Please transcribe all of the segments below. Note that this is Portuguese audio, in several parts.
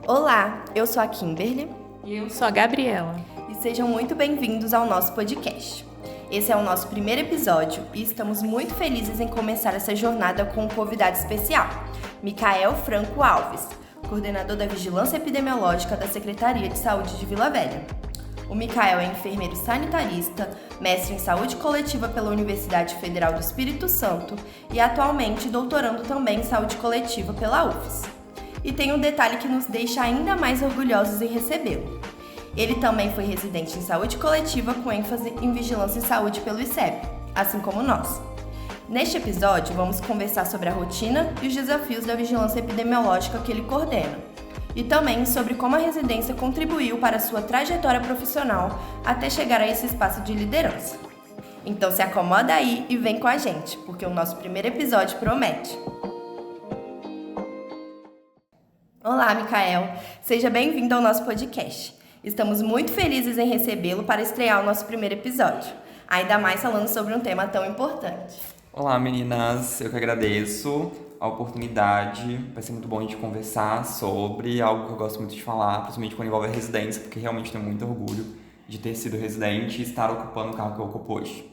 Olá, eu sou a Kimberly E eu sou a Gabriela. e sejam muito bem-vindos ao nosso podcast. Esse é o nosso primeiro episódio e estamos muito felizes em começar essa jornada com um convidado especial, Micael Franco Alves, coordenador da Vigilância Epidemiológica da Secretaria de Saúde de Vila Velha. O Micael é enfermeiro sanitarista, mestre em saúde coletiva pela Universidade Federal do Espírito Santo e atualmente doutorando também em saúde coletiva pela UFES. E tem um detalhe que nos deixa ainda mais orgulhosos em recebê-lo. Ele também foi residente em saúde coletiva com ênfase em vigilância em saúde pelo ICEP, assim como nós. Neste episódio, vamos conversar sobre a rotina e os desafios da vigilância epidemiológica que ele coordena, e também sobre como a residência contribuiu para a sua trajetória profissional até chegar a esse espaço de liderança. Então se acomoda aí e vem com a gente, porque o nosso primeiro episódio promete. Olá, Micael! Seja bem-vindo ao nosso podcast. Estamos muito felizes em recebê-lo para estrear o nosso primeiro episódio, ainda mais falando sobre um tema tão importante. Olá, meninas! Eu que agradeço a oportunidade. Vai ser muito bom a gente conversar sobre algo que eu gosto muito de falar, principalmente quando envolve a residência, porque realmente tenho muito orgulho de ter sido residente e estar ocupando o cargo que eu ocupo hoje.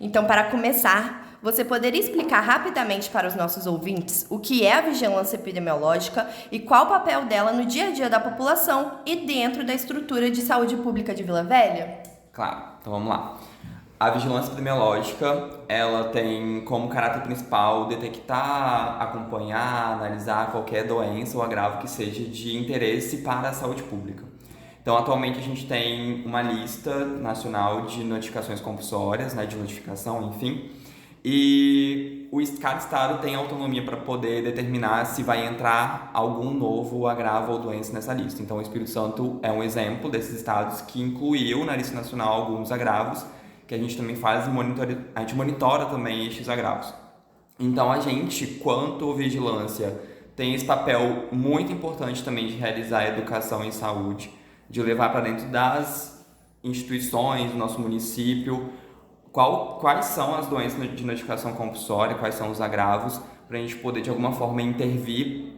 Então, para começar, você poderia explicar rapidamente para os nossos ouvintes o que é a vigilância epidemiológica e qual o papel dela no dia a dia da população e dentro da estrutura de saúde pública de Vila Velha? Claro, então vamos lá. A vigilância epidemiológica, ela tem como caráter principal detectar, acompanhar, analisar qualquer doença ou agravo que seja de interesse para a saúde pública. Então, atualmente a gente tem uma lista nacional de notificações compulsórias, de notificação, enfim, e cada estado tem autonomia para poder determinar se vai entrar algum novo agravo ou doença nessa lista. Então, o Espírito Santo é um exemplo desses estados que incluiu na lista nacional alguns agravos, que a gente também faz, a gente monitora também estes agravos. Então, a gente, quanto vigilância, tem esse papel muito importante também de realizar a educação em saúde, de levar para dentro das instituições do nosso município quais são as doenças de notificação compulsória, quais são os agravos, para a gente poder, de alguma forma, intervir,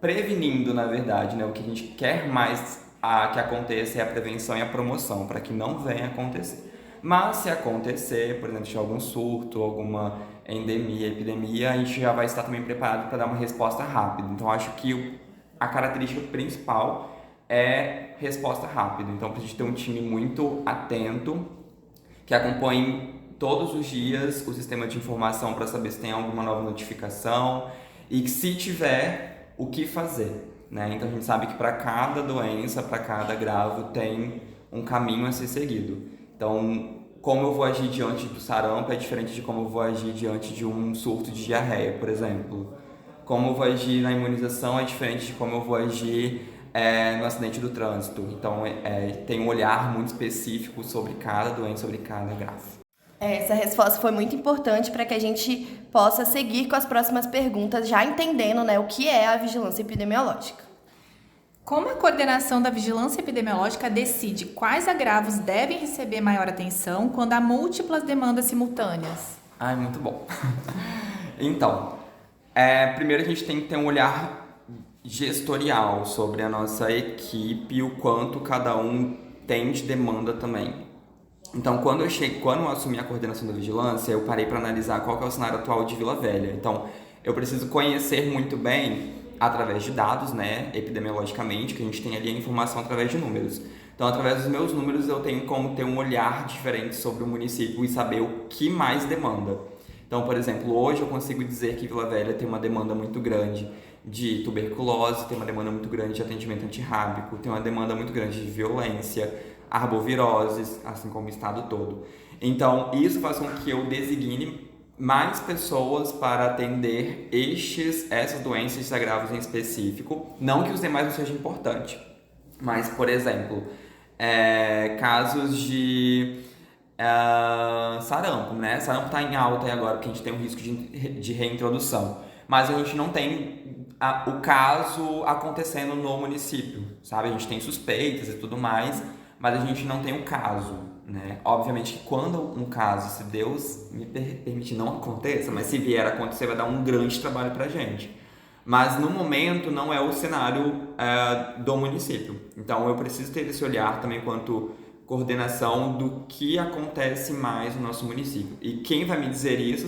prevenindo, na verdade, O que a gente quer mais que aconteça é a prevenção e a promoção, para que não venha a acontecer. Mas, se acontecer, por exemplo, se tiver algum surto, alguma endemia, epidemia, a gente já vai estar também preparado para dar uma resposta rápida. Então, acho que a característica principal é resposta rápida. Então, para a gente ter um time muito atento, que acompanhe todos os dias o sistema de informação para saber se tem alguma nova notificação e que, se tiver, o que fazer, Então, a gente sabe que para cada doença, para cada agravo, tem um caminho a ser seguido. Então, como eu vou agir diante do sarampo é diferente de como eu vou agir diante de um surto de diarreia, por exemplo. Como eu vou agir na imunização é diferente de como eu vou agir no acidente do trânsito. Então, tem um olhar muito específico sobre cada doença, sobre cada agravo. Essa resposta foi muito importante para que a gente possa seguir com as próximas perguntas, já entendendo o que é a vigilância epidemiológica. Como a coordenação da vigilância epidemiológica decide quais agravos devem receber maior atenção quando há múltiplas demandas simultâneas? Muito bom. Então, primeiro a gente tem que ter um olhar gestorial sobre a nossa equipe e o quanto cada um tem de demanda também. Então, quando eu assumi a coordenação da vigilância, eu parei para analisar qual que é o cenário atual de Vila Velha. Então, eu preciso conhecer muito bem, através de dados, epidemiologicamente, que a gente tem ali a informação através de números. Então, através dos meus números, eu tenho como ter um olhar diferente sobre o município e saber o que mais demanda. Então, por exemplo, hoje eu consigo dizer que Vila Velha tem uma demanda muito grande de tuberculose, tem uma demanda muito grande de atendimento antirrábico, tem uma demanda muito grande de violência, arboviroses, assim como o estado todo. Então, isso faz com que eu designe mais pessoas para atender essas doenças, esses agravos em específico. Não que os demais não sejam importantes, mas, por exemplo, casos de sarampo, Sarampo está em alta agora, porque a gente tem um risco de reintrodução. Mas a gente não tem o caso acontecendo no município, sabe? A gente tem suspeitas e tudo mais, mas a gente não tem o caso, Obviamente que quando um caso, se Deus me permitir, não aconteça, mas se vier a acontecer, vai dar um grande trabalho pra gente. Mas no momento não é o cenário do município. Então eu preciso ter esse olhar também quanto coordenação do que acontece mais no nosso município. E quem vai me dizer isso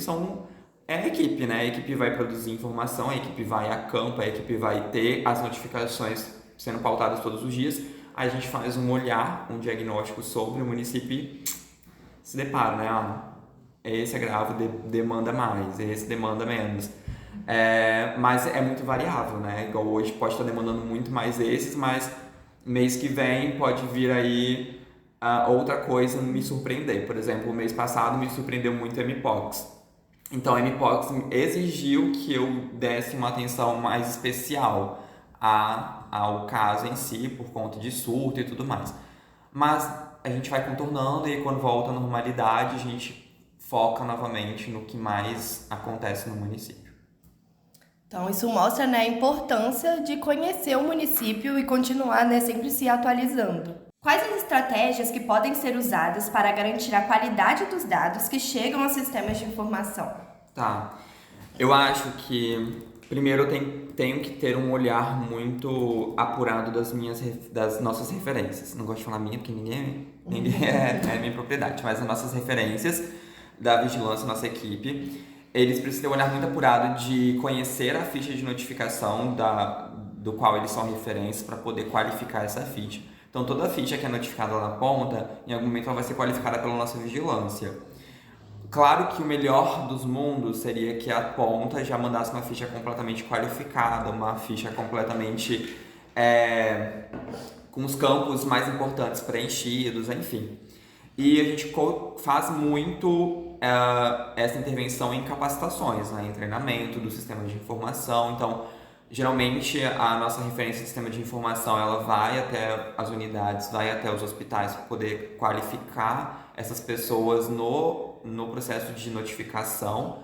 é a equipe, né? A equipe vai produzir informação, a equipe vai a campo, a equipe vai ter as notificações sendo pautadas todos os dias. Aí a gente faz um olhar, um diagnóstico sobre o município e se depara, né? Esse agravo demanda mais, esse demanda menos. Mas é muito variável, né? Igual hoje pode estar demandando muito mais esses, mas mês que vem pode vir aí outra coisa me surpreender. Por exemplo, o mês passado me surpreendeu muito a Mpox. Então a Mpox exigiu que eu desse uma atenção mais especial ao caso em si, por conta de surto e tudo mais. Mas a gente vai contornando e quando volta à normalidade a gente foca novamente no que mais acontece no município. Então, isso mostra, né, a importância de conhecer o município e continuar, né, sempre se atualizando. Quais as estratégias que podem ser usadas para garantir a qualidade dos dados que chegam aos sistemas de informação? Tá. Eu acho que, primeiro, eu tenho que ter um olhar muito apurado das nossas referências. Não gosto de falar minha, porque ninguém é minha propriedade, mas as nossas referências da vigilância, nossa equipe, eles precisam ter um olhar muito apurado de conhecer a ficha de notificação do qual eles são referências para poder qualificar essa ficha. Então, toda ficha que é notificada lá na ponta, em algum momento ela vai ser qualificada pela nossa vigilância. Claro que o melhor dos mundos seria que a ponta já mandasse uma ficha completamente qualificada, uma ficha completamente com os campos mais importantes preenchidos, enfim. E a gente faz muito essa intervenção em capacitações, né? Em treinamento do sistema de informação. Então, geralmente, a nossa referência de sistema de informação ela vai até as unidades, vai até os hospitais para poder qualificar essas pessoas no processo de notificação.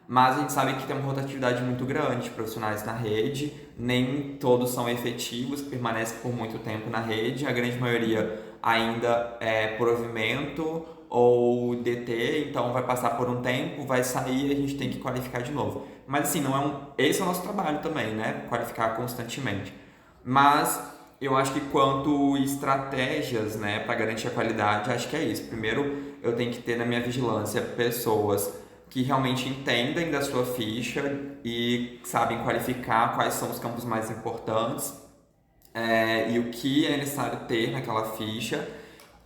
Mas a gente sabe que tem uma rotatividade muito grande de profissionais na rede, nem todos são efetivos, permanecem por muito tempo na rede, a grande maioria ainda é provimento ou DT, então vai passar por um tempo, vai sair e a gente tem que qualificar de novo. Mas assim, esse é o nosso trabalho também, né? Qualificar constantemente. Mas eu acho que quanto estratégias, né, para garantir a qualidade, acho que é isso. Primeiro, eu tenho que ter na minha vigilância pessoas que realmente entendem da sua ficha e sabem qualificar quais são os campos mais importantes e o que é necessário ter naquela ficha,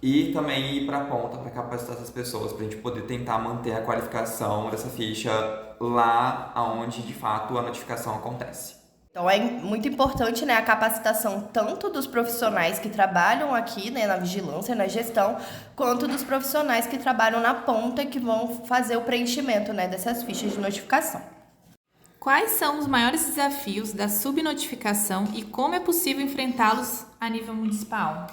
e também ir para a ponta para capacitar essas pessoas, para a gente poder tentar manter a qualificação dessa ficha lá onde de fato a notificação acontece. Então é muito importante, né, a capacitação tanto dos profissionais que trabalham aqui, né, na vigilância, na gestão, quanto dos profissionais que trabalham na ponta, que vão fazer o preenchimento, né, dessas fichas de notificação. Quais são os maiores desafios da subnotificação e como é possível enfrentá-los a nível municipal?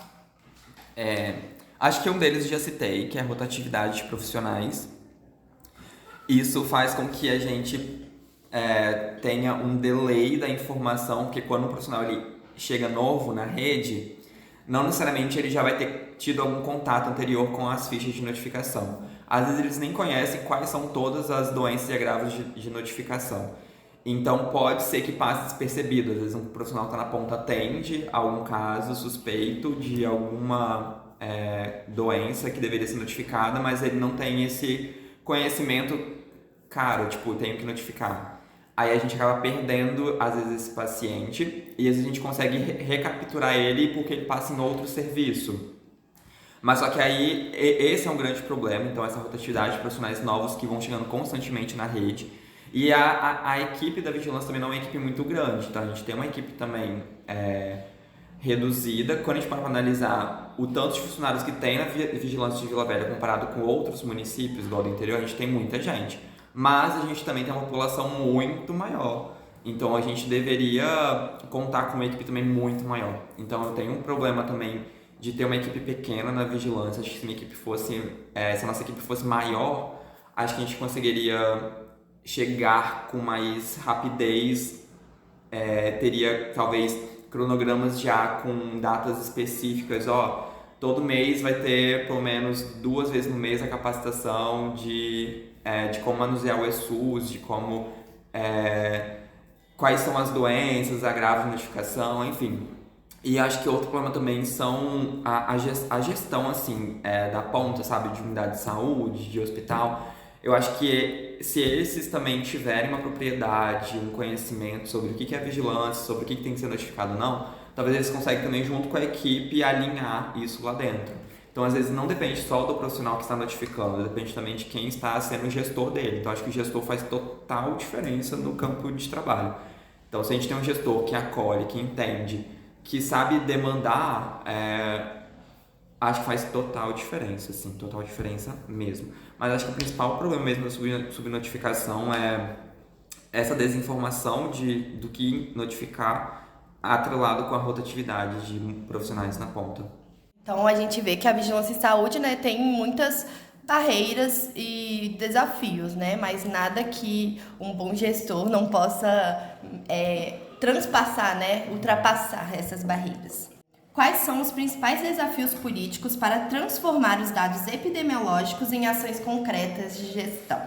Acho que um deles eu já citei, que é a rotatividade de profissionais. Isso faz com que a gente tenha um delay da informação, porque quando o profissional ele chega novo na rede, não necessariamente ele já vai ter tido algum contato anterior com as fichas de notificação. Às vezes eles nem conhecem quais são todas as doenças e agravos de notificação. Então pode ser que passe despercebido. Às vezes um profissional que está na ponta atende a algum caso suspeito de alguma doença que deveria ser notificada, mas ele não tem esse conhecimento, tenho que notificar. Aí a gente acaba perdendo, às vezes, esse paciente e às vezes a gente consegue recapturar ele porque ele passa em outro serviço. Mas só que aí, esse é um grande problema, então essa rotatividade de profissionais novos que vão chegando constantemente na rede. E a equipe da vigilância também não é uma equipe muito grande, então a gente tem uma equipe também reduzida. Quando a gente para analisar o tanto de funcionários que tem na vigilância de Vila Velha comparado com outros municípios igual do interior, a gente tem muita gente. Mas a gente também tem uma população muito maior. Então a gente deveria contar com uma equipe também muito maior. Então eu tenho um problema também de ter uma equipe pequena na vigilância. Acho que se a nossa equipe fosse maior, acho que a gente conseguiria chegar com mais rapidez, teria talvez cronogramas já com datas específicas. Todo mês vai ter pelo menos 2 vezes no mês a capacitação de como manusear o eSUS, de como quais são as doenças, agravos de notificação, enfim. E acho que outro problema também são a gestão, assim, da ponta, sabe, de unidade de saúde, de hospital. Eu acho que se esses também tiverem uma propriedade, um conhecimento sobre o que é vigilância, sobre o que tem que ser notificado ou não, talvez eles consigam também, junto com a equipe, alinhar isso lá dentro. Então, às vezes, não depende só do profissional que está notificando, depende também de quem está sendo o gestor dele. Então, acho que o gestor faz total diferença no campo de trabalho. Então, se a gente tem um gestor que acolhe, que entende, que sabe demandar, acho que faz total diferença, assim, total diferença mesmo. Mas acho que o principal problema mesmo da subnotificação é essa desinformação do que notificar, atrelado com a rotatividade de profissionais na ponta. Então a gente vê que a vigilância em saúde, né, tem muitas barreiras e desafios, né, mas nada que um bom gestor não possa transpassar, né, ultrapassar essas barreiras. Quais são os principais desafios políticos para transformar os dados epidemiológicos em ações concretas de gestão?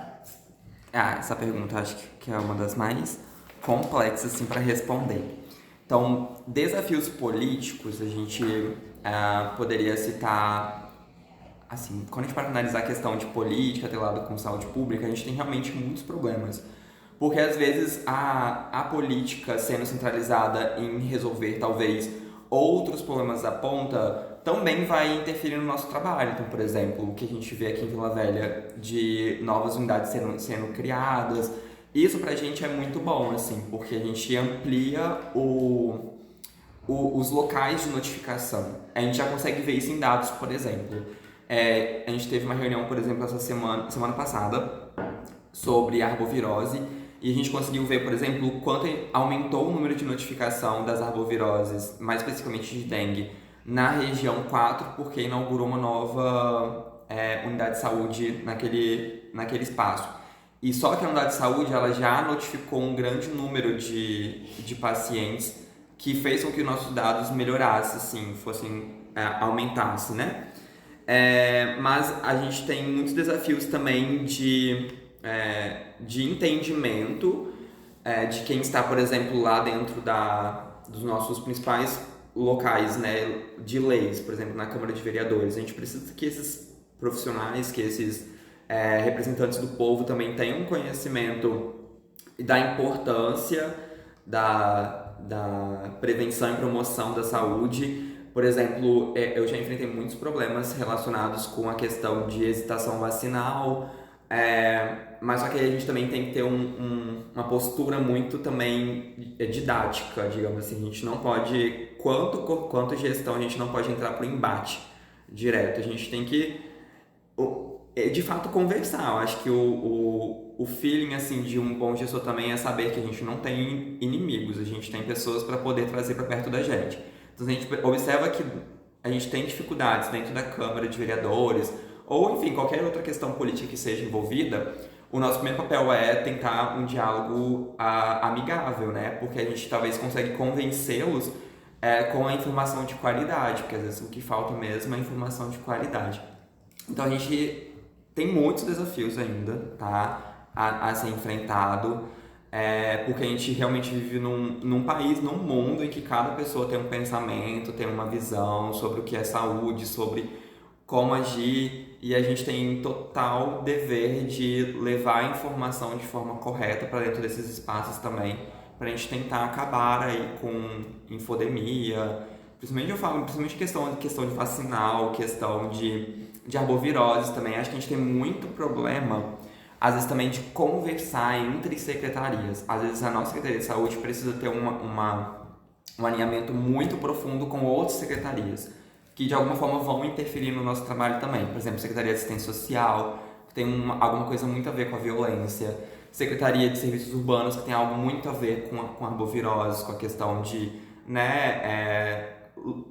Essa pergunta acho que é uma das mais complexas assim, para responder. Então, desafios políticos, a gente poderia citar, assim, quando a gente para analisar a questão de política atrelada com saúde pública, a gente tem realmente muitos problemas. Porque, às vezes, a política sendo centralizada em resolver, talvez, outros problemas da ponta, também vai interferir no nosso trabalho. Então, por exemplo, o que a gente vê aqui em Vila Velha de novas unidades sendo criadas, isso pra gente é muito bom, assim, porque a gente amplia os locais de notificação. A gente já consegue ver isso em dados, por exemplo. A gente teve uma reunião, por exemplo, essa semana passada, sobre arbovirose, e a gente conseguiu ver, por exemplo, o quanto aumentou o número de notificação das arboviroses, mais especificamente de dengue, na região 4, porque inaugurou uma nova unidade de saúde naquele espaço. E só que a unidade de saúde ela já notificou um grande número de pacientes, que fez com que nossos dados melhorassem, assim, aumentassem, né? Mas a gente tem muitos desafios também de entendimento de quem está, por exemplo, lá dentro dos nossos principais locais, né, de leis, por exemplo, na Câmara de Vereadores. A gente precisa que esses profissionais, que esses representantes do povo também tenham conhecimento da importância da prevenção e promoção da saúde. Por exemplo, eu já enfrentei muitos problemas relacionados com a questão de hesitação vacinal, mas só que a gente também tem que ter uma postura muito também didática, digamos assim. A gente não pode, quanto gestão, a gente não pode entrar para o embate direto. A gente tem que, de fato, conversar. Eu acho que o feeling assim, de um bom gestor também é saber que a gente não tem inimigos, a gente tem pessoas para poder trazer para perto da gente. Então, a gente observa que a gente tem dificuldades dentro da Câmara de Vereadores, ou, enfim, qualquer outra questão política que seja envolvida, o nosso primeiro papel é tentar um diálogo amigável, né? Porque a gente talvez consegue convencê-los com a informação de qualidade, porque às vezes o que falta mesmo é a informação de qualidade. Então, a gente tem muitos desafios ainda, tá? A ser enfrentado, porque a gente realmente vive num país, num mundo em que cada pessoa tem um pensamento, tem uma visão sobre o que é saúde, sobre como agir, e a gente tem total dever de levar a informação de forma correta para dentro desses espaços também, para a gente tentar acabar aí com infodemia, principalmente questão de vacinal, questão de arbovirose também. Acho que a gente tem muito problema, às vezes também, de conversar entre secretarias. Às vezes a nossa Secretaria de Saúde precisa ter um alinhamento muito profundo com outras secretarias, que de alguma forma vão interferir no nosso trabalho também. Por exemplo, Secretaria de Assistência Social, que tem alguma coisa muito a ver com a violência. Secretaria de Serviços Urbanos, que tem algo muito a ver com a arbovirose, com a questão de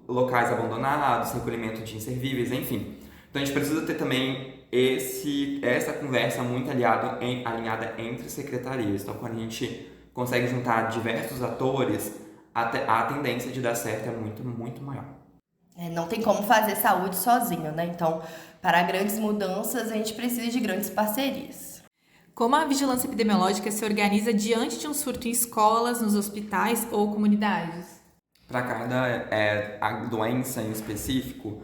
locais abandonados, recolhimento de inservíveis, enfim. Então a gente precisa ter também essa conversa muito alinhada entre secretarias. Então, quando a gente consegue juntar diversos atores, a tendência de dar certo é muito, muito maior. Não tem como fazer saúde sozinho, né? Então, para grandes mudanças, a gente precisa de grandes parcerias. Como a vigilância epidemiológica se organiza diante de um surto em escolas, nos hospitais ou comunidades? Para cada a doença em específico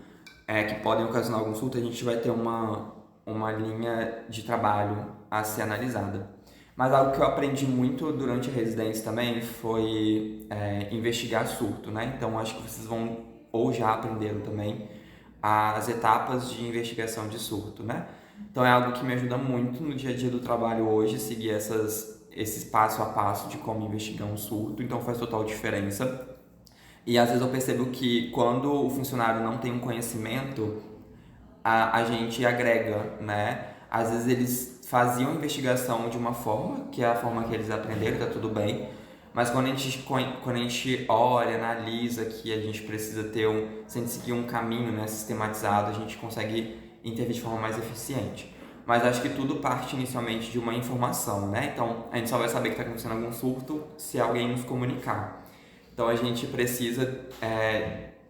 que podem ocasionar algum surto, a gente vai ter uma linha de trabalho a ser analisada. Mas algo que eu aprendi muito durante a residência também foi investigar surto, né? Então acho que vocês vão, ou já aprenderam também, as etapas de investigação de surto, né? Então é algo que me ajuda muito no dia a dia do trabalho hoje, seguir esses passo a passo de como investigar um surto, então faz total diferença. E às vezes eu percebo que quando o funcionário não tem um conhecimento, a gente agrega, né? Às vezes eles faziam a investigação de uma forma, que é a forma que eles aprenderam, tá tudo bem. Mas quando a gente olha, analisa que a gente precisa se a gente seguir um caminho, né, sistematizado, a gente consegue intervir de forma mais eficiente. Mas acho que tudo parte inicialmente de uma informação, né? Então a gente só vai saber que está acontecendo algum surto se alguém nos comunicar. Então a gente precisa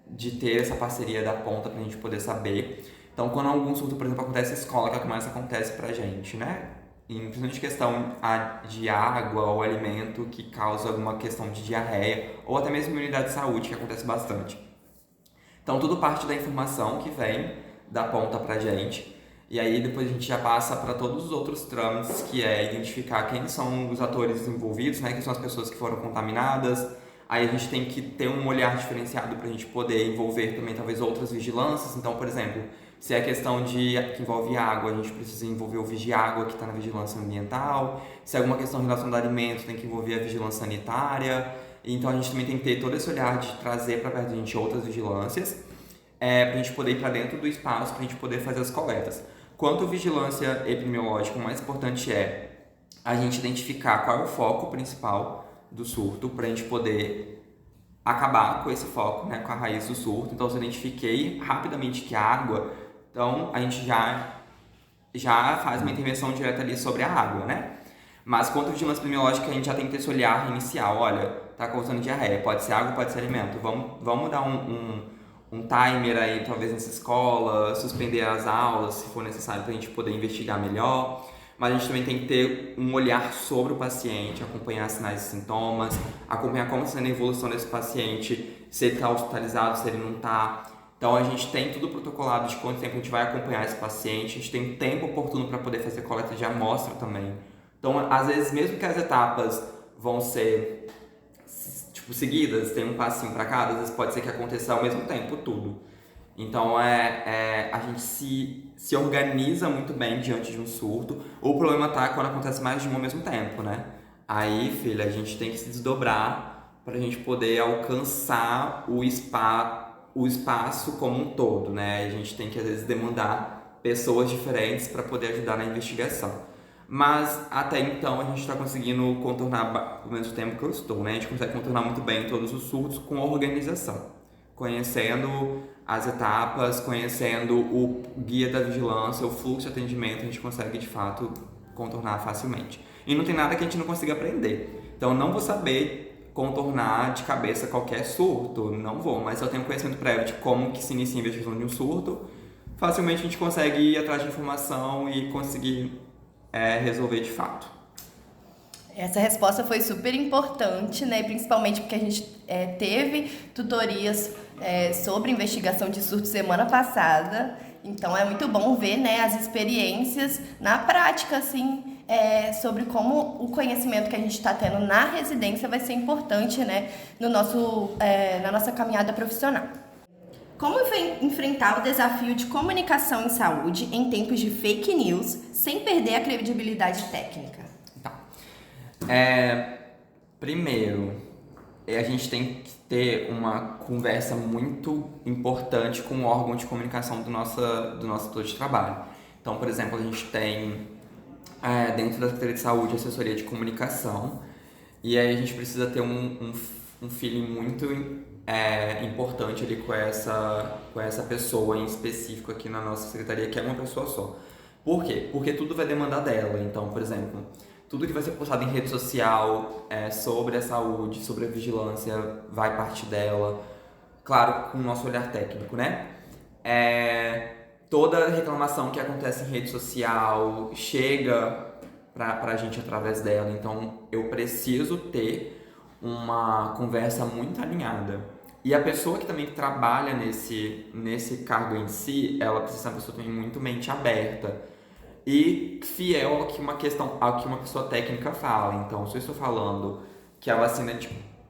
de ter essa parceria da ponta para a gente poder saber. Então quando algum surto, por exemplo, acontece na escola, que é o que mais acontece pra gente, né? Principalmente questão de água ou alimento que causa alguma questão de diarreia, ou até mesmo imunidade de saúde, que acontece bastante. Então tudo parte da informação que vem da ponta pra gente, e aí depois a gente já passa para todos os outros trâmites, que é identificar quem são os atores envolvidos, né? Quem são as pessoas que foram contaminadas. Aí a gente tem que ter um olhar diferenciado para a gente poder envolver também talvez outras vigilâncias. Então, por exemplo, se é questão que envolve água, a gente precisa envolver o Vigiágua, que está na vigilância ambiental. Se é alguma questão relacionada a alimentos, tem que envolver a vigilância sanitária. Então a gente também tem que ter todo esse olhar de trazer para perto da gente outras vigilâncias, para a gente poder ir para dentro do espaço, para a gente poder fazer as coletas. Quanto à vigilância epidemiológica, o mais importante é a gente identificar qual é o foco principal do surto, para a gente poder acabar com esse foco, né, com a raiz do surto. Então, eu identifiquei rapidamente que a água, então a gente já faz uma intervenção direta ali sobre a água, né? Mas quanto à vigilância epidemiológica, a gente já tem que ter esse olhar inicial. Olha, tá causando diarreia, pode ser água, pode ser alimento. Vamos dar um timer aí, talvez nessa escola, suspender as aulas, se for necessário, para a gente poder investigar melhor. Mas a gente também tem que ter um olhar sobre o paciente, acompanhar sinais e sintomas, acompanhar como está sendo a evolução desse paciente, se ele está hospitalizado, se ele não está. Então a gente tem tudo protocolado de quanto tempo a gente vai acompanhar esse paciente, a gente tem um tempo oportuno para poder fazer coleta de amostra também. Então, às vezes, mesmo que as etapas vão ser seguidas, tem um passinho para cada, às vezes pode ser que aconteça ao mesmo tempo tudo. Então a gente se organiza muito bem diante de um surto. O problema tá quando acontece mais de um ao mesmo tempo, né? Aí, filha, a gente tem que se desdobrar para a gente poder alcançar o espaço como um todo, né? A gente tem que, às vezes, demandar pessoas diferentes para poder ajudar na investigação. Mas, até então, a gente está conseguindo contornar, pelo menos o tempo que eu estou, né? A gente consegue contornar muito bem todos os surtos com organização, conhecendo as etapas, conhecendo o guia da vigilância, o fluxo de atendimento, a gente consegue, de fato, contornar facilmente. E não tem nada que a gente não consiga aprender. Então, não vou saber contornar de cabeça qualquer surto, não vou, mas se eu tenho conhecimento prévio de como que se inicia a investigação de um surto, facilmente a gente consegue ir atrás de informação e conseguir resolver de fato. Essa resposta foi super importante, né? Principalmente porque a gente teve tutorias sobre investigação de surto semana passada. Então é muito bom ver, né, as experiências na prática, assim, sobre como o conhecimento que a gente está tendo na residência vai ser importante, né, no na nossa caminhada profissional. Como enfrentar o desafio de comunicação em saúde em tempos de fake news sem perder a credibilidade técnica? Primeiro, a gente tem que ter uma conversa muito importante com o órgão de comunicação do nosso setor de trabalho. Então, por exemplo, a gente tem dentro da Secretaria de Saúde assessoria de comunicação, e aí a gente precisa ter um feeling muito importante ali com essa pessoa em específico aqui na nossa secretaria, que é uma pessoa só. Por quê? Porque tudo vai demandar dela. Então, por exemplo, tudo que vai ser postado em rede social sobre a saúde, sobre a vigilância, vai partir dela. Claro, com o nosso olhar técnico, né? Toda reclamação que acontece em rede social chega para a gente através dela. Então, eu preciso ter uma conversa muito alinhada. E a pessoa que também trabalha nesse cargo em si, ela precisa ser uma pessoa também muito mente aberta e fiel ao que uma pessoa técnica fala. Então, se eu estou falando que a vacina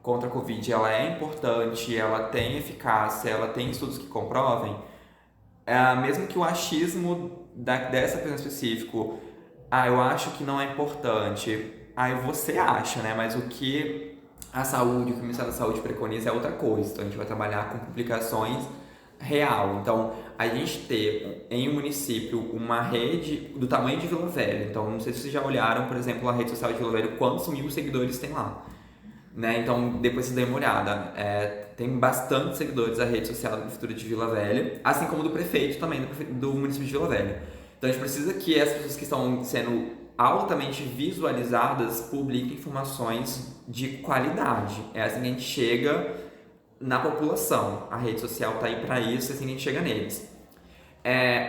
contra a Covid ela é importante, ela tem eficácia, ela tem estudos que comprovem, mesmo que o achismo dessa pessoa específico, eu acho que não é importante, você acha, né? Mas o que o Ministério da Saúde preconiza é outra coisa. Então, a gente vai trabalhar com publicações real. Então, a gente ter em um município uma rede do tamanho de Vila Velha. Então, não sei se vocês já olharam, por exemplo, a rede social de Vila Velha, quantos mil seguidores tem lá. Né? Então, depois vocês dêem uma olhada. Tem bastante seguidores a rede social da Prefeitura de Vila Velha, assim como do prefeito também, do município de Vila Velha. Então, a gente precisa que as pessoas que estão sendo altamente visualizadas publiquem informações de qualidade. É assim que a gente chega na população. A rede social está aí para isso, é assim que a gente chega neles.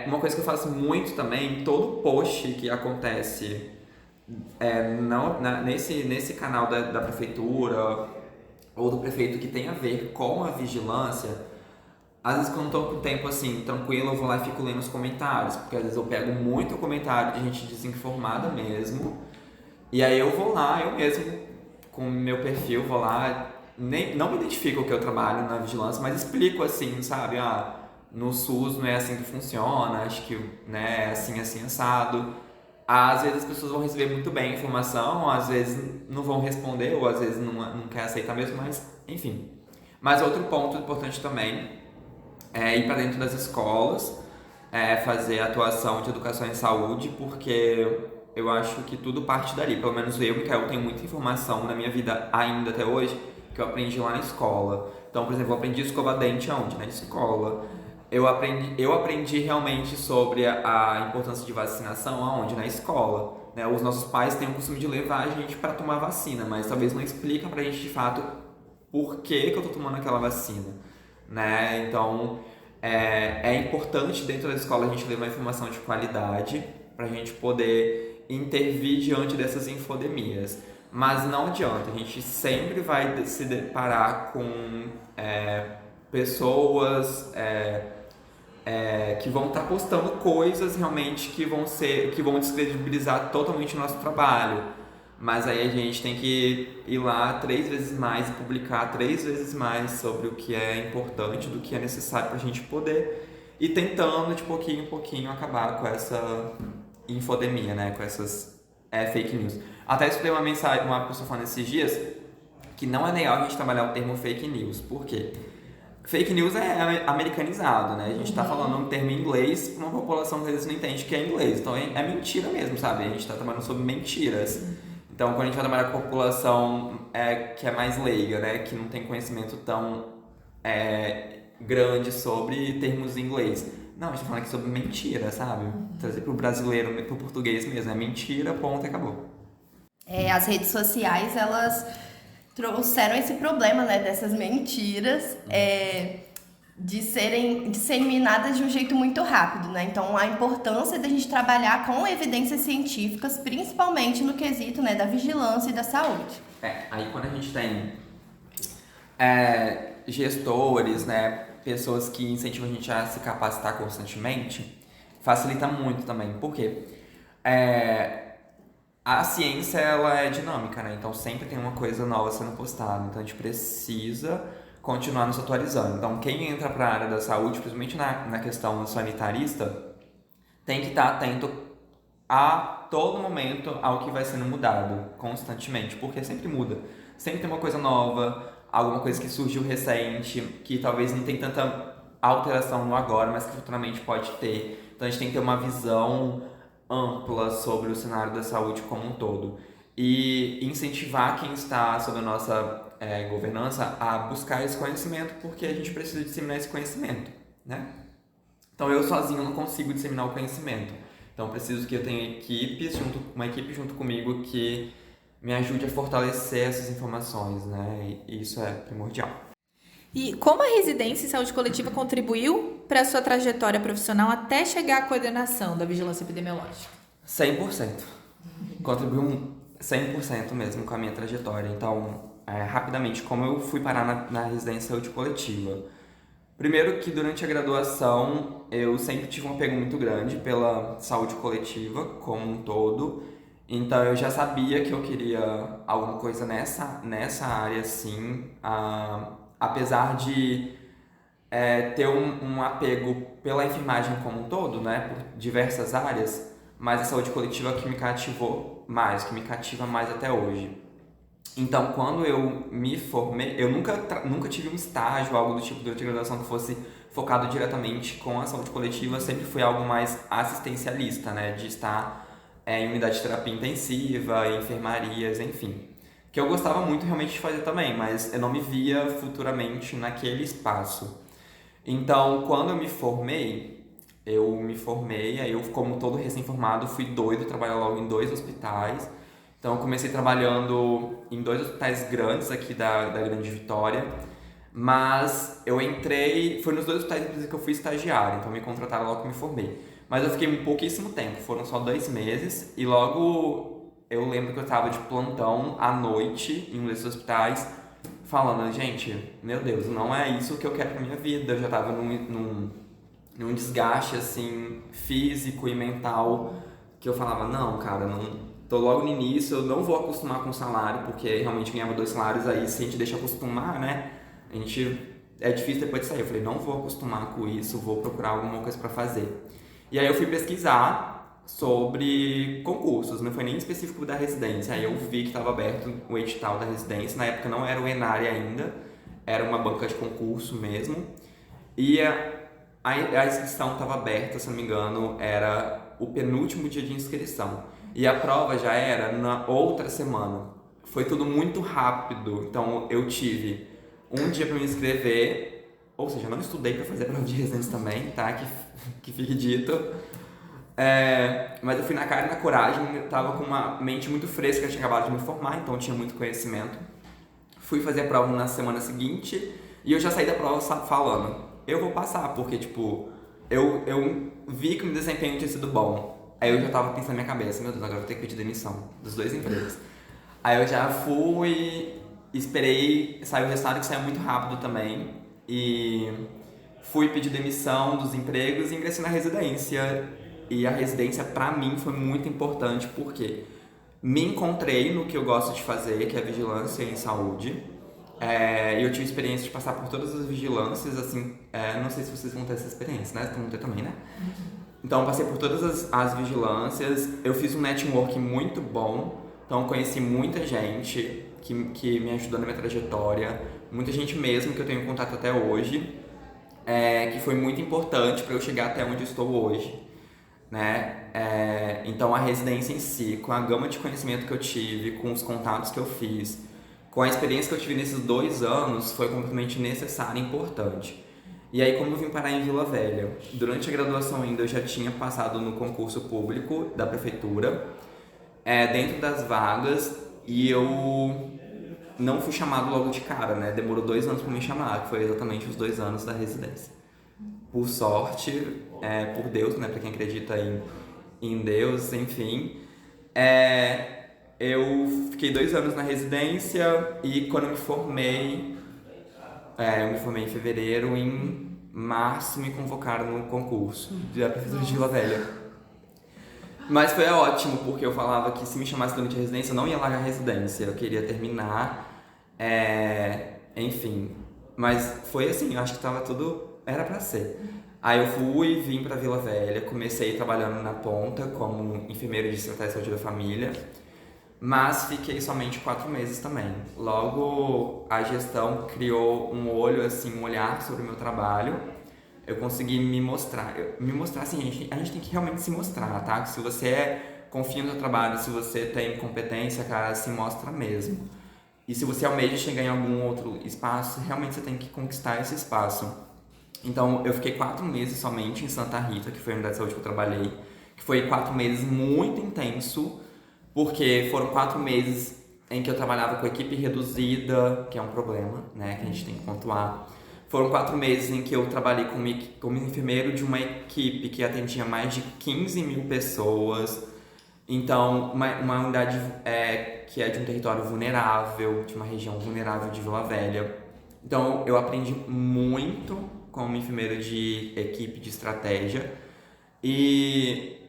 Uma coisa que eu faço muito também, todo post que acontece nesse canal da prefeitura ou do prefeito que tem a ver com a vigilância, às vezes quando eu tô com o tempo assim, tranquilo, eu vou lá e fico lendo os comentários, porque às vezes eu pego muito comentário de gente desinformada mesmo, e aí eu vou lá, eu mesmo, com o meu perfil, vou lá, não me identifico que eu trabalho na vigilância, mas explico assim, sabe, no SUS não é assim que funciona, acho que né, é assim, assado. Às vezes as pessoas vão receber muito bem a informação, às vezes não vão responder, ou às vezes não quer aceitar mesmo, mas enfim. Mas outro ponto importante também ir para dentro das escolas, fazer atuação de educação em saúde, porque eu acho que tudo parte dali. Pelo menos eu, Micael, tenho muita informação na minha vida ainda até hoje que eu aprendi lá na escola. Então, por exemplo, eu aprendi a escovar dente aonde? Na escola. Eu aprendi realmente sobre a importância de vacinação aonde? Na escola. Né? Os nossos pais têm o costume de levar a gente para tomar vacina, mas talvez não explica pra gente de fato por que eu tô tomando aquela vacina. Né? Então, é importante dentro da escola a gente levar informação de qualidade para a gente poder intervir diante dessas infodemias. Mas não adianta, a gente sempre vai se deparar com pessoas que vão estar postando coisas realmente que vão descredibilizar totalmente o nosso trabalho. Mas aí a gente tem que ir lá 3 vezes mais e publicar 3 vezes mais sobre o que é importante, do que é necessário para a gente poder ir tentando de pouquinho em pouquinho acabar com essa infodemia, né? Com essas fake news. Até escutei uma mensagem, uma pessoa falando esses dias que não é legal a gente trabalhar o termo fake news. Por quê? Fake news é americanizado, né? A gente está falando um termo em inglês para uma população que às vezes não entende que é inglês. Então é mentira mesmo, sabe? A gente está trabalhando sobre mentiras. Então, quando a gente vai trabalhar com a população que é mais leiga, né, que não tem conhecimento tão grande sobre termos em inglês. Não, a gente tá falando aqui sobre mentira, sabe? Trazer pro brasileiro, pro português mesmo, é mentira, ponto e acabou. As redes sociais, elas trouxeram esse problema, né, dessas mentiras, de serem disseminadas de um jeito muito rápido, né? Então, a importância da gente trabalhar com evidências científicas, principalmente no quesito, né, da vigilância e da saúde. Aí quando a gente tem gestores, né, pessoas que incentivam a gente a se capacitar constantemente, facilita muito também. Por quê? A ciência, ela é dinâmica, né? Então, sempre tem uma coisa nova sendo postada. Então, a gente precisa continuar nos atualizando. Então, quem entra para a área da saúde, principalmente na questão sanitarista, tem que estar atento a todo momento ao que vai sendo mudado constantemente, porque sempre muda. Sempre tem uma coisa nova, alguma coisa que surgiu recente, que talvez não tem tanta alteração no agora, mas que futuramente pode ter. Então, a gente tem que ter uma visão ampla sobre o cenário da saúde como um todo. E incentivar quem está sob a nossa governança a buscar esse conhecimento, porque a gente precisa disseminar esse conhecimento, né? Então eu sozinho não consigo disseminar o conhecimento. Então eu preciso que eu tenha uma equipe junto comigo que me ajude a fortalecer essas informações, né? E isso é primordial. E como a residência em saúde coletiva contribuiu para a sua trajetória profissional até chegar à coordenação da vigilância epidemiológica? 100%. contribuiu 100% mesmo com a minha trajetória. Então, rapidamente, como eu fui parar na residência de saúde coletiva? Primeiro que durante a graduação eu sempre tive um apego muito grande pela saúde coletiva como um todo. Então eu já sabia que eu queria alguma coisa nessa área, sim. Apesar de ter um apego pela enfermagem como um todo, né, por diversas áreas, mas a saúde coletiva que me cativou mais, que me cativa mais até hoje. Então, quando eu me formei, eu nunca tive um estágio, algo do tipo durante a graduação que fosse focado diretamente com a saúde coletiva, sempre foi algo mais assistencialista, né, de estar em unidade de terapia intensiva, em enfermarias, enfim. Que eu gostava muito realmente de fazer também, mas eu não me via futuramente naquele espaço. Então, quando eu me formei, aí eu, como todo recém-formado, fui doido, trabalhar logo em 2 hospitais. Então, eu comecei trabalhando em 2 hospitais grandes aqui da Grande Vitória, mas eu entrei, foi nos 2 hospitais inclusive que eu fui estagiário, então me contrataram logo que eu me formei. Mas eu fiquei pouquíssimo tempo, foram só 2 meses, e logo eu lembro que eu estava de plantão à noite em um desses hospitais, falando, gente, meu Deus, não é isso que eu quero pra minha vida. Eu já tava num desgaste, assim, físico e mental, que eu falava, não, cara, não tô logo no início, eu não vou acostumar com o salário, porque realmente ganhava 2 salários, aí se a gente deixa acostumar, né, é difícil depois de sair. Eu falei, não vou acostumar com isso, vou procurar alguma coisa pra fazer. E aí eu fui pesquisar sobre concursos, não foi nem específico da residência. Aí eu vi que estava aberto o edital da residência, na época não era o Enare ainda, era uma banca de concurso mesmo. E a inscrição estava aberta, se não me engano, era o penúltimo dia de inscrição. E a prova já era na outra semana. Foi tudo muito rápido, então eu tive um dia para me inscrever, ou seja, eu não estudei para fazer a prova de residência também, tá? Que fique dito. Mas eu fui na cara e na coragem, eu tava com uma mente muito fresca, eu tinha acabado de me formar, então eu tinha muito conhecimento. Fui fazer a prova na semana seguinte e eu já saí da prova falando, eu vou passar, porque tipo, eu vi que o meu desempenho tinha sido bom. Aí eu já tava pensando na minha cabeça, meu Deus, agora eu vou ter que pedir demissão dos 2 empregos. Aí eu já fui, esperei, saiu o resultado que saiu muito rápido também, e fui pedir demissão dos empregos e ingressei na residência. E a residência pra mim foi muito importante porque me encontrei no que eu gosto de fazer, que é vigilância em saúde. E eu tive experiência de passar por todas as vigilâncias, assim, não sei se vocês vão ter essa experiência, né? Vão ter também, né? Então eu passei por todas as vigilâncias, eu fiz um network muito bom, então conheci muita gente que me ajudou na minha trajetória, muita gente mesmo que eu tenho contato até hoje, que foi muito importante para eu chegar até onde eu estou hoje, né? Então a residência em si, com a gama de conhecimento que eu tive, com os contatos que eu fiz, com a experiência que eu tive nesses 2 anos, foi completamente necessária e importante. E aí, como eu vim parar em Vila Velha, durante a graduação ainda eu já tinha passado no concurso público da prefeitura, dentro das vagas, e eu não fui chamado logo de cara, né? Demorou 2 anos para me chamar, que foi exatamente os 2 anos da residência. Por sorte, por Deus, né? Para quem acredita em Deus, enfim. Eu fiquei 2 anos na residência e quando eu me formei, eu me formei em fevereiro, em março me convocaram no concurso da Prefeitura de Vila Velha. Mas foi ótimo, porque eu falava que se me chamasse durante a residência, eu não ia largar a residência, eu queria terminar, enfim. Mas foi assim, eu acho que tava tudo, era pra ser. Aí eu vim pra Vila Velha, comecei trabalhando na ponta como enfermeiro de secretaria de saúde da família, mas fiquei somente 4 meses também. Logo a gestão criou um olhar sobre o meu trabalho. Eu consegui me mostrar assim, a gente tem que realmente se mostrar, tá? Se você confia no seu trabalho, se você tem competência, cara, se mostra mesmo. E se você almeja chegar em algum outro espaço, realmente você tem que conquistar esse espaço. Então eu fiquei 4 meses somente em Santa Rita, que foi a unidade de saúde que eu trabalhei, que foi 4 meses muito intenso, porque foram 4 meses em que eu trabalhava com equipe reduzida, que é um problema, né, que a gente tem que pontuar. Foram 4 meses em que eu trabalhei como enfermeiro de uma equipe que atendia mais de 15 mil pessoas. Então, uma unidade que é de um território vulnerável, de uma região vulnerável de Vila Velha. Então, eu aprendi muito como enfermeiro de equipe de estratégia. E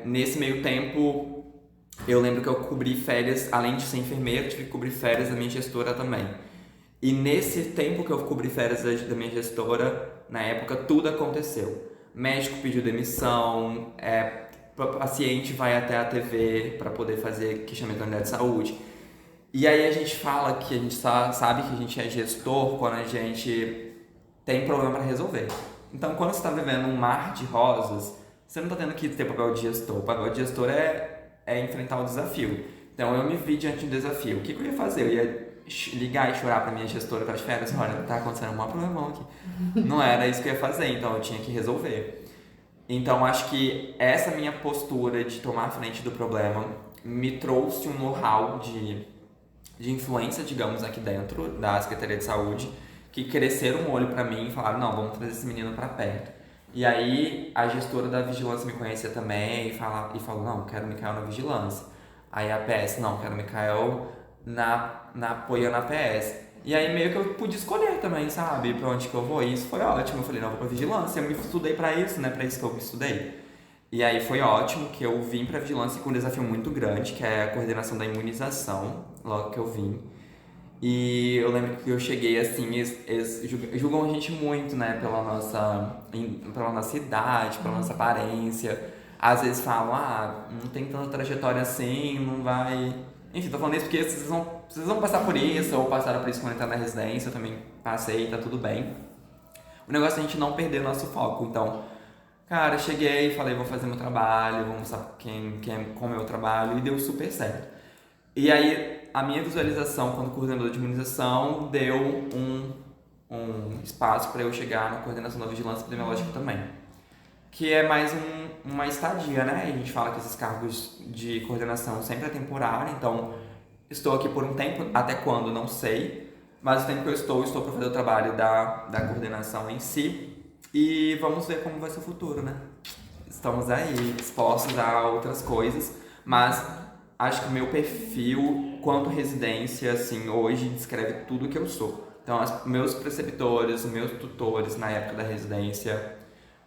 nesse meio tempo, eu lembro que eu cobri férias, além de ser enfermeiro, tive que cobrir férias da minha gestora também. E nesse tempo que eu cobri férias da minha gestora, na época, tudo aconteceu. Médico pediu demissão, paciente vai até a TV para poder fazer questionamento da unidade de saúde. E aí a gente fala que a gente sabe que a gente é gestor quando a gente tem problema para resolver. Então, quando você está vivendo um mar de rosas, você não está tendo que ter papel de gestor. O papel de gestor é enfrentar o desafio. Então, eu me vi diante de um desafio. O que eu ia fazer? Eu ia ligar e chorar para minha gestora para as férias? Olha, tá acontecendo um maior problemão aqui. Não era isso que eu ia fazer, então eu tinha que resolver. Então, acho que essa minha postura de tomar a frente do problema me trouxe um know-how de influência, digamos, aqui dentro da Secretaria de Saúde, que cresceram o olho pra mim e falaram, não, vamos trazer esse menino pra perto. E aí, a gestora da vigilância me conhecia também e falou, não, quero o Mikael na vigilância. Aí a PS, não, quero o Mikael apoiando a PS. E aí, meio que eu pude escolher também, sabe, pra onde que eu vou. E isso foi ótimo. Eu falei, não, eu vou pra vigilância. Eu me estudei pra isso, né, pra isso que eu me estudei. E aí foi ótimo que eu vim pra vigilância com um desafio muito grande, que é a coordenação da imunização, logo que eu vim. E eu lembro que eu cheguei assim, eles julgam a gente muito, né, pela nossa idade, pela nossa aparência. Às vezes falam, não tem tanta trajetória assim, não vai... Enfim, tô falando isso porque vocês vão passar por isso, ou passaram por isso quando entraram na residência, eu também passei, tá tudo bem. O negócio é a gente não perder nosso foco, então... Cara, cheguei e falei, vou fazer meu trabalho, vou mostrar como é o meu trabalho, e deu super certo. E aí, a minha visualização quando coordenador de imunização deu um espaço para eu chegar na coordenação da vigilância epidemiológica também. Que é mais uma estadia, né? A gente fala que esses cargos de coordenação sempre é temporário, então estou aqui por um tempo, até quando, não sei, mas o tempo que eu estou para fazer o trabalho da coordenação em si. E vamos ver como vai ser o futuro, né? Estamos aí, expostos a outras coisas, mas acho que o meu perfil, quanto residência, assim, hoje descreve tudo que eu sou. Então, meus preceptores, meus tutores na época da residência,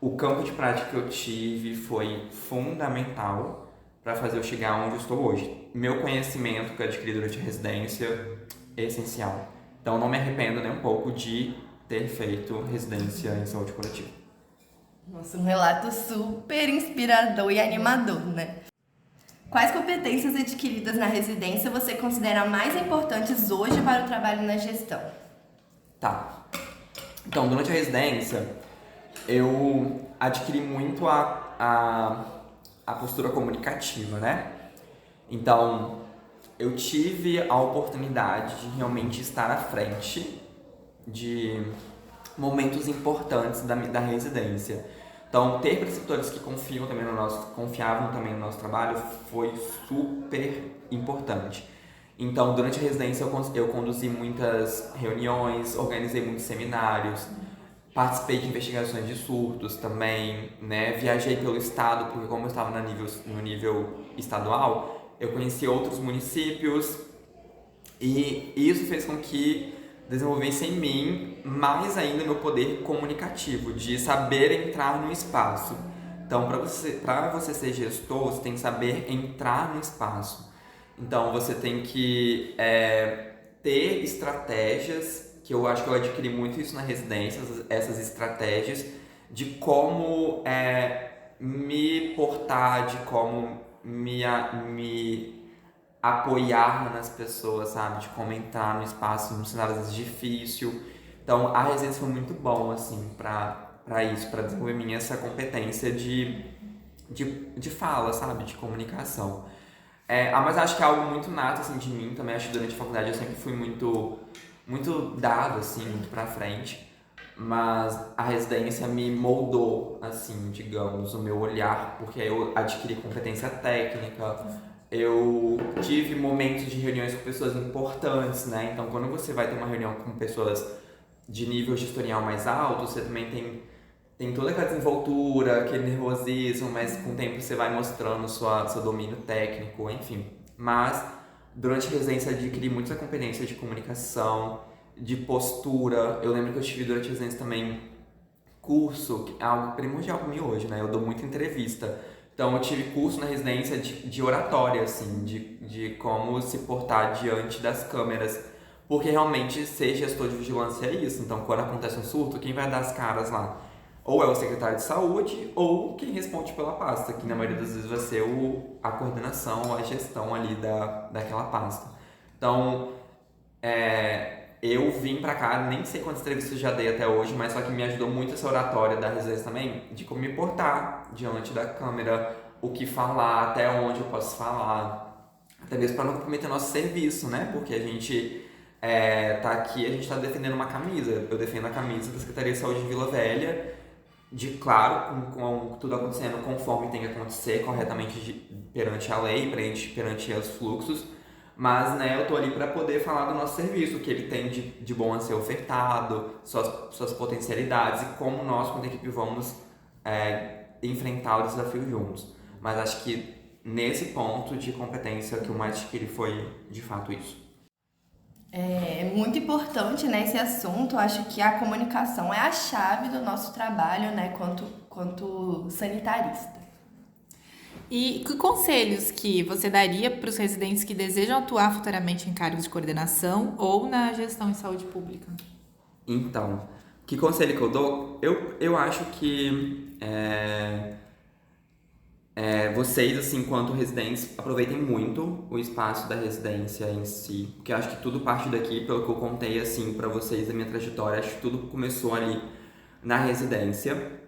o campo de prática que eu tive foi fundamental para fazer eu chegar onde eu estou hoje. Meu conhecimento que eu adquiri durante a residência é essencial. Então, não me arrependo nem um pouco de ter feito residência em saúde coletiva. Nossa, um relato super inspirador e animador, né? Quais competências adquiridas na residência você considera mais importantes hoje para o trabalho na gestão? Tá. Então, durante a residência, eu adquiri muito a postura comunicativa, né? Então, eu tive a oportunidade de realmente estar à frente de momentos importantes da residência. Então, ter preceptores que confiavam também no nosso trabalho foi super importante. Então, durante a residência, eu conduzi muitas reuniões, organizei muitos seminários, participei de investigações de surtos também, né? Viajei pelo estado, porque como eu estava no nível estadual, eu conheci outros municípios e isso fez com que desenvolvesse em mim mais ainda meu poder comunicativo, de saber entrar no espaço. Então, para você ser gestor, você tem que saber entrar no espaço. Então, você tem que ter estratégias, que eu acho que eu adquiri muito isso na residência, essas estratégias de como me portar, de como me apoiar nas pessoas, sabe? De como entrar no espaço, num cenário às vezes difícil. Então, a residência foi muito bom, assim, pra isso, pra desenvolver em mim essa competência de fala, sabe? De comunicação. Mas acho que é algo muito nato, assim, de mim também. Acho que durante a faculdade eu sempre fui muito dado, assim, muito pra frente. Mas a residência me moldou, assim, digamos, o meu olhar, porque eu adquiri competência técnica. Eu tive momentos de reuniões com pessoas importantes, né? Então, quando você vai ter uma reunião com pessoas de nível gestorial mais alto, você também tem tem toda aquela desenvoltura, aquele nervosismo, mas com o tempo você vai mostrando seu domínio técnico, enfim. Mas durante a residência eu adquiri muita competência de comunicação, de postura. Eu lembro que eu tive durante a residência também curso, que é algo primordial para mim hoje, né? Eu dou muita entrevista. Então eu tive curso na residência de oratória, assim, de como se portar diante das câmeras. Porque realmente ser gestor de vigilância é isso. Então quando acontece um surto, quem vai dar as caras lá? Ou é o secretário de saúde, ou quem responde pela pasta, que na maioria das vezes vai ser a coordenação, a gestão ali daquela pasta. Então, eu vim pra cá, nem sei quantas entrevistas já dei até hoje, mas só que me ajudou muito essa oratória da residência também, de como me portar diante da câmera, o que falar, até onde eu posso falar, até mesmo para não comprometer nosso serviço, né? Porque a gente tá aqui, a gente tá defendendo uma camisa. Eu defendo a camisa da Secretaria de Saúde de Vila Velha, claro, com tudo acontecendo conforme tem que acontecer, corretamente perante a lei, perante os fluxos, mas né, eu tô ali para poder falar do nosso serviço, o que ele tem de bom a ser ofertado, suas potencialidades e como nós, quanto equipe, vamos enfrentar o desafio juntos. Mas acho que nesse ponto de competência que eu mais adquiri foi de fato isso. É muito importante, né, esse assunto. Acho que a comunicação é a chave do nosso trabalho, né, quanto sanitarista. E que conselhos que você daria para os residentes que desejam atuar futuramente em cargos de coordenação ou na gestão em saúde pública? Então, que conselho que eu dou? Eu acho que vocês, assim, enquanto residentes, aproveitem muito o espaço da residência em si, porque acho que tudo parte daqui, pelo que eu contei, assim, pra vocês, da minha trajetória, acho que tudo começou ali na residência.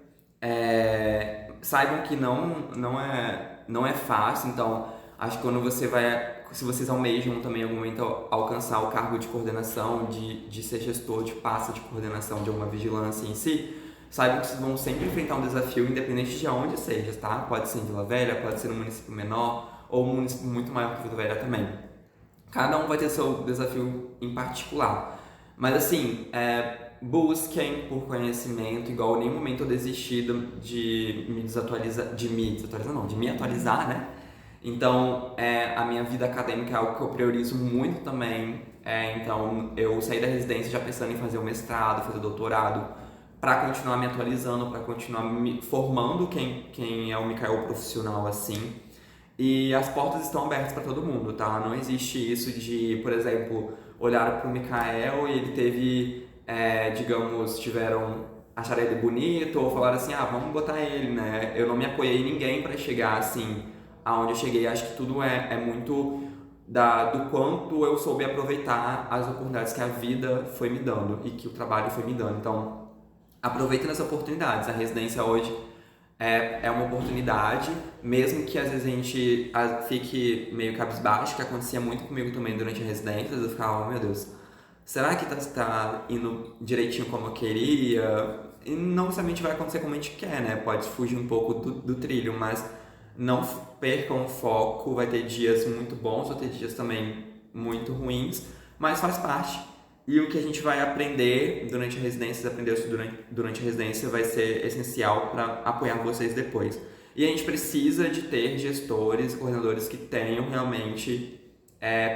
Saibam que não é fácil, então, acho que quando se vocês almejam também em algum momento alcançar o cargo de coordenação, de ser gestor de pasta de coordenação de alguma vigilância em si, saibam que vocês vão sempre enfrentar um desafio, independente de onde seja, tá? Pode ser em Vila Velha, pode ser num município menor ou um município muito maior que Vila Velha também. Cada um vai ter seu desafio em particular. Mas assim, busquem por conhecimento, igual em nenhum momento eu desisti de me atualizar, né? Então, a minha vida acadêmica é algo que eu priorizo muito também. Então, eu saí da residência já pensando em fazer o mestrado, fazer o doutorado, para continuar me atualizando, para continuar me formando quem é o Mikael profissional, assim. E as portas estão abertas para todo mundo, tá? Não existe isso de, por exemplo, olhar para o Mikael e ele teve, acharam ele bonito ou falaram assim, vamos botar ele, né? Eu não me apoiei em ninguém para chegar, assim, aonde eu cheguei. Acho que tudo é muito do quanto eu soube aproveitar as oportunidades que a vida foi me dando e que o trabalho foi me dando. Então, aproveitem as oportunidades. A residência hoje é uma oportunidade, mesmo que às vezes a gente fique meio cabisbaixo, que acontecia muito comigo também durante a residência. Eu ficava, meu Deus, será que tá indo direitinho como eu queria? E não necessariamente vai acontecer como a gente quer, né? Pode fugir um pouco do trilho, mas não percam o foco. Vai ter dias muito bons, vai ter dias também muito ruins, mas faz parte. E o que a gente vai aprender durante a residência, durante a residência, vai ser essencial para apoiar vocês depois. E a gente precisa de ter gestores, coordenadores que tenham realmente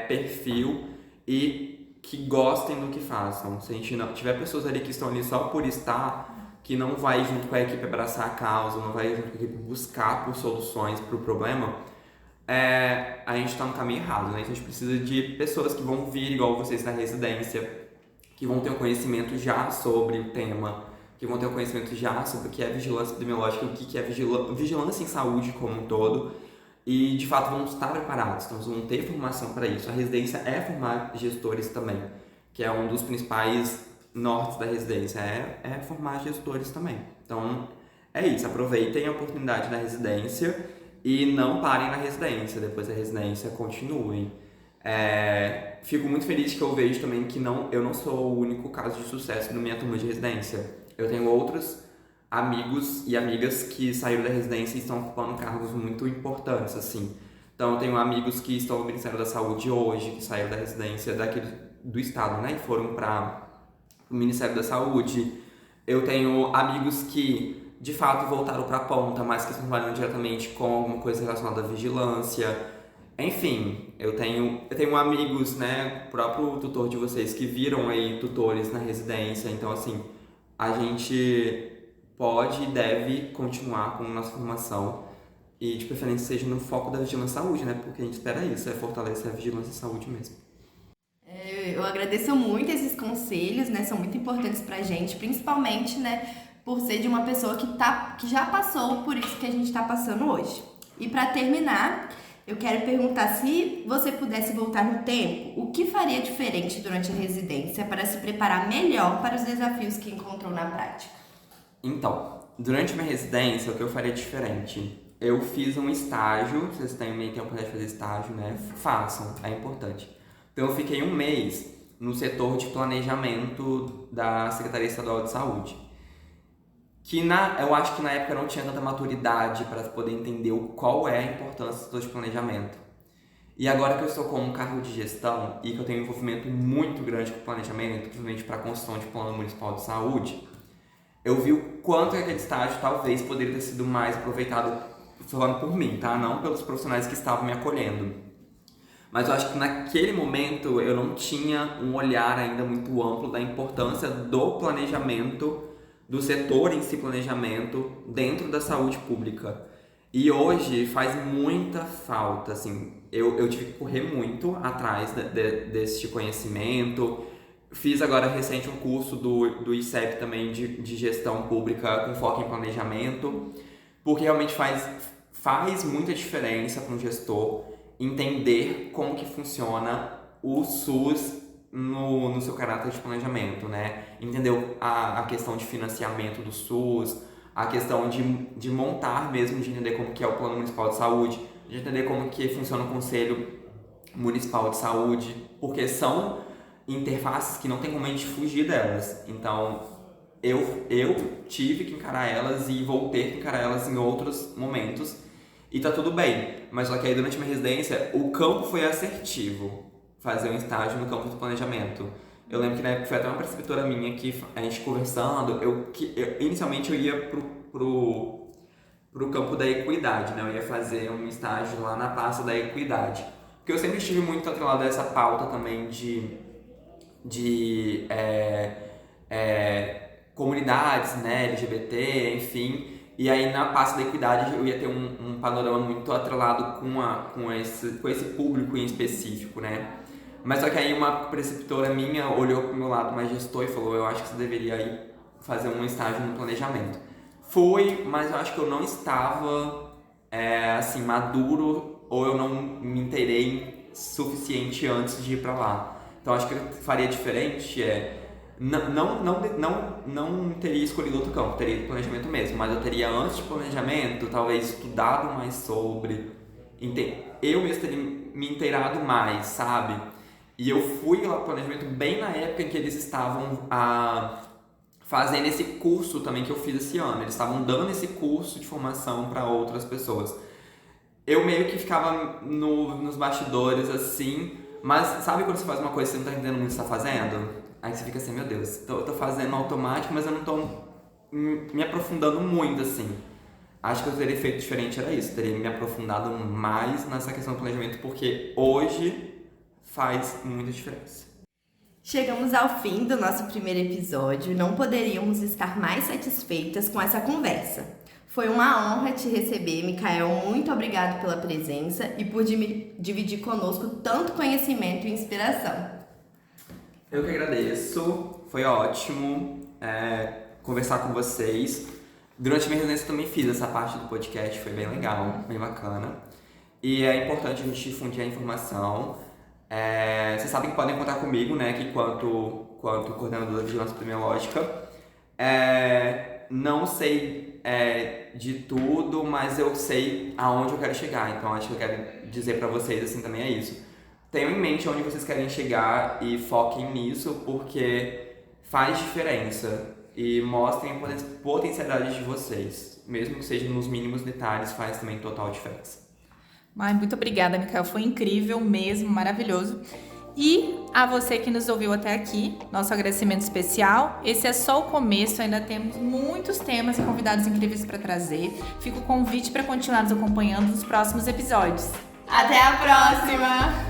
perfil e que gostem do que façam. Se a gente não tiver pessoas ali que estão ali só por estar, que não vai junto com a equipe abraçar a causa, não vai junto com a equipe buscar por soluções para o problema, a gente está no caminho errado, né? Então a gente precisa de pessoas que vão vir igual vocês na residência, que vão ter um conhecimento já sobre o tema, que vão ter um conhecimento já sobre o que é vigilância epidemiológica, o que é vigilância em saúde como um todo, e de fato vão estar preparados, então vão ter formação para isso. A residência é formar gestores também, que é um dos principais nortes da residência, é formar gestores também. Então é isso, aproveitem a oportunidade da residência e não parem na residência, depois da residência continuem. Fico muito feliz que eu vejo também que eu não sou o único caso de sucesso na minha turma de residência. Eu tenho outros amigos e amigas que saíram da residência e estão ocupando cargos muito importantes, assim. Então, eu tenho amigos que estão no Ministério da Saúde hoje, que saíram da residência do estado, né, e foram para o Ministério da Saúde. Eu tenho amigos que, de fato, voltaram para a ponta, mas que estão trabalhando diretamente com alguma coisa relacionada à vigilância. Enfim, eu tenho amigos, né, o próprio tutor de vocês, que viram aí tutores na residência. Então, assim, a gente pode e deve continuar com a nossa formação e, de preferência, seja no foco da vigilância e saúde, né? Porque a gente espera isso, é fortalecer a vigilância e saúde mesmo. Eu agradeço muito esses conselhos, né? São muito importantes pra gente, principalmente, né, por ser de uma pessoa que já passou por isso que a gente tá passando hoje. E pra terminar, eu quero perguntar, se você pudesse voltar no tempo, o que faria diferente durante a residência para se preparar melhor para os desafios que encontrou na prática? Então, durante minha residência, o que eu faria diferente? Eu fiz um estágio, vocês têm meio tempo de fazer estágio, né? Façam, é importante. Então, eu fiquei 1 mês no setor de planejamento da Secretaria Estadual de Saúde. Eu acho que na época eu não tinha tanta maturidade para poder entender qual é a importância do setor de planejamento. E agora que eu estou com um cargo de gestão e que eu tenho um envolvimento muito grande com o planejamento, principalmente para a construção de plano municipal de saúde, eu vi o quanto aquele estágio talvez poderia ter sido mais aproveitado, falando por mim, tá? Não pelos profissionais que estavam me acolhendo. Mas eu acho que naquele momento eu não tinha um olhar ainda muito amplo da importância do planejamento, do setor em si planejamento dentro da saúde pública. E hoje faz muita falta, assim, eu tive que correr muito atrás desse conhecimento. Fiz agora recente um curso do ICEP também de gestão pública com foco em planejamento, porque realmente faz muita diferença para um gestor entender como que funciona o SUS no seu caráter de planejamento, né? Entender a questão de financiamento do SUS, a questão de montar mesmo, de entender como que é o Plano Municipal de Saúde, de entender como que funciona o Conselho Municipal de Saúde, porque são interfaces que não tem como a gente fugir delas. Então, eu tive que encarar elas e vou ter que encarar elas em outros momentos. E tá tudo bem, mas só que aí durante a minha residência, o campo foi assertivo, fazer um estágio no campo do planejamento. Eu lembro que na época foi até uma preceptora minha que a gente conversando, inicialmente eu ia pro campo da equidade, né? Eu ia fazer um estágio lá na pasta da equidade. Porque eu sempre estive muito atrelado a essa pauta também de comunidades, né, LGBT, enfim. E aí na pasta da equidade eu ia ter um panorama muito atrelado com esse público em específico, né? Mas só que aí uma preceptora minha olhou pro meu lado mais gestor e falou: eu acho que você deveria ir fazer um estágio no planejamento. Fui, mas eu acho que eu não estava assim, maduro, ou eu não me inteirei suficiente antes de ir para lá. Então acho que eu faria diferente não teria escolhido outro campo, teria ido planejamento mesmo, mas eu teria, antes de planejamento, talvez estudado mais sobre, eu mesmo teria me inteirado mais, sabe? E eu fui lá pro planejamento bem na época em que eles estavam fazendo esse curso também que eu fiz esse ano, eles estavam dando esse curso de formação para outras pessoas. Eu meio que ficava nos bastidores assim, mas sabe quando você faz uma coisa e você não tá entendendo muito o que você tá fazendo? Aí você fica assim, meu Deus, eu tô fazendo automático, mas eu não tô me aprofundando muito, assim. Acho que eu teria feito diferente, era isso. Teria me aprofundado mais nessa questão do planejamento, porque hoje faz muita diferença. Chegamos ao fim do nosso primeiro episódio. Não poderíamos estar mais satisfeitas com essa conversa. Foi uma honra te receber, Micael. Muito obrigado pela presença e por dividir conosco tanto conhecimento e inspiração. Eu que agradeço, foi ótimo conversar com vocês. Durante a minha residência eu também fiz essa parte do podcast, foi bem legal, bem bacana. E é importante a gente difundir a informação. Vocês sabem que podem contar comigo, né, que quanto coordenador da Vigilância Epidemiológica. Não sei de tudo, mas eu sei aonde eu quero chegar. Então acho que eu quero dizer pra vocês assim também é isso. Tenham em mente onde vocês querem chegar e foquem nisso, porque faz diferença e mostrem a potencialidade de vocês. Mesmo que seja nos mínimos detalhes, faz também total diferença. Muito obrigada, Micael. Foi incrível mesmo, maravilhoso. E A você que nos ouviu até aqui, nosso agradecimento especial. Esse é só o começo, ainda temos muitos temas e convidados incríveis para trazer. Fica o convite para continuar nos acompanhando nos próximos episódios. Até a próxima!